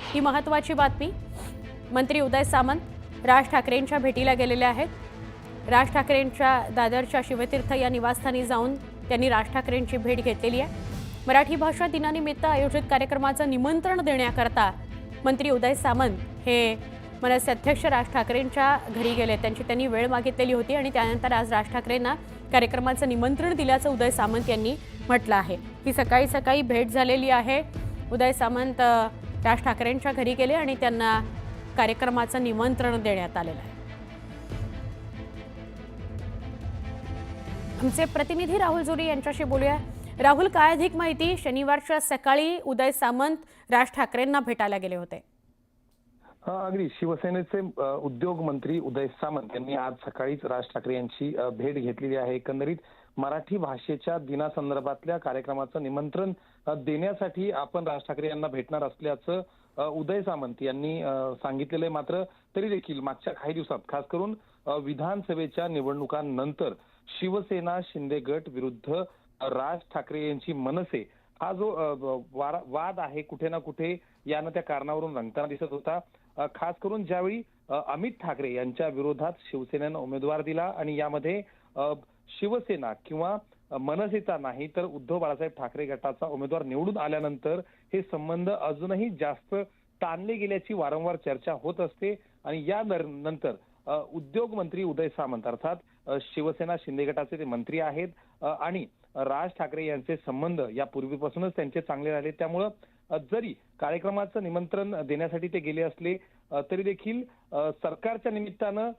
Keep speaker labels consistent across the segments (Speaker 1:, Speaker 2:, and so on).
Speaker 1: ही महत्त्वाची बातमी। मंत्री उदय सामंत राज ठाकरेंच्या भेटीला गेलेले आहेत। राज ठाकरेंच्या दादरच्या शिवतीर्थ या निवासस्थानी जाऊन त्यांनी राज ठाकरेंची भेट घेतलेली आहे। मराठी भाषा दिनानिमित्त आयोजित कार्यक्रमाचं निमंत्रण देण्याकरता मंत्री उदय सामंत हे मनसे अध्यक्ष राज ठाकरेंच्या घरी गेले। त्यांनी वेळ मागितलेली होती आणि त्यानंतर आज राज ठाकरेंना कार्यक्रमाचं निमंत्रण दिल्याचं उदय सामंत यांनी म्हटलं आहे। ही सकाळी भेट झालेली आहे। उदय सामंत राज ठाकरेंच्या घरी गेले आणि त्यांना कार्यक्रमाचं निमंत्रण देण्यात आलेलं आहे। आमचे प्रतिनिधी राहुल जोरी यांच्याशी बोलूया। राहुल, काय अधिक माहिती? शनिवारच्या सकाळी उदय सामंत राज ठाकरेंना भेटायला गेले होते।
Speaker 2: अगदी शिवसेनेचे उद्योग मंत्री उदय सामंत यांनी आज सकाळीच राज ठाकरे यांची भेट घेतलेली आहे। एकंदरीत मराठी भाषेच्या दिनासंदर्भातल्या कार्यक्रमाचं निमंत्रण देण्यासाठी आपण राज ठाकरे यांना भेटणार असल्याचं उदय सामंत यांनी सांगितलेलं आहे। मात्र तरी देखील मागच्या काही दिवसात खास करून विधानसभेच्या निवडणुकांनंतर शिवसेना शिंदे गट विरुद्ध राज ठाकरे यांची मनसे हा जो वाद आहे कुठे ना कुठे यानं त्या कारणावरून रंगताना दिसत होता। खास करून ज्यावेळी अमित ठाकरे यांच्या विरोधात शिवसेनेनं उमेदवार दिला आणि यामध्ये शिवसेना किंवा मनसेचा नाही तर उद्धव बाळासाहेब ठाकरे गटाचा उमेदवार निवडून आल्यानंतर हे संबंध अजूनही जास्त ताणले गेल्याची वारंवार चर्चा होत असते आणि या नंतर उद्योग मंत्री उदय सामंत अर्थात शिवसेना शिंदे गटाचे ते मंत्री आहेत आणि राज ठाकरे यांचे संबंध या पूर्वीपासूनच त्यांचे चांगले राहिले। त्यामुळं जरी कार्यक्रमाचं निमंत्रण देण्यासाठी ते गेले असले तरी देखील सरकारच्या निमित्तानं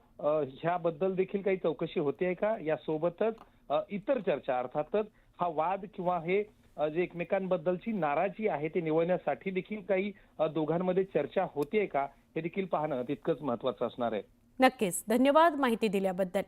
Speaker 2: ह्याबद्दल देखील काही चौकशी होते का, यासोबतच इतर चर्चा अर्थातच हा वाद किंवा हे जे एकमेकांबद्दलची नाराजी आहे ते निवळण्यासाठी देखील काही दोघांमध्ये चर्चा होते का, हे देखील पाहणं तितकंच महत्वाचं असणार आहे।
Speaker 1: नक्कीच, धन्यवाद माहिती दिल्याबद्दल।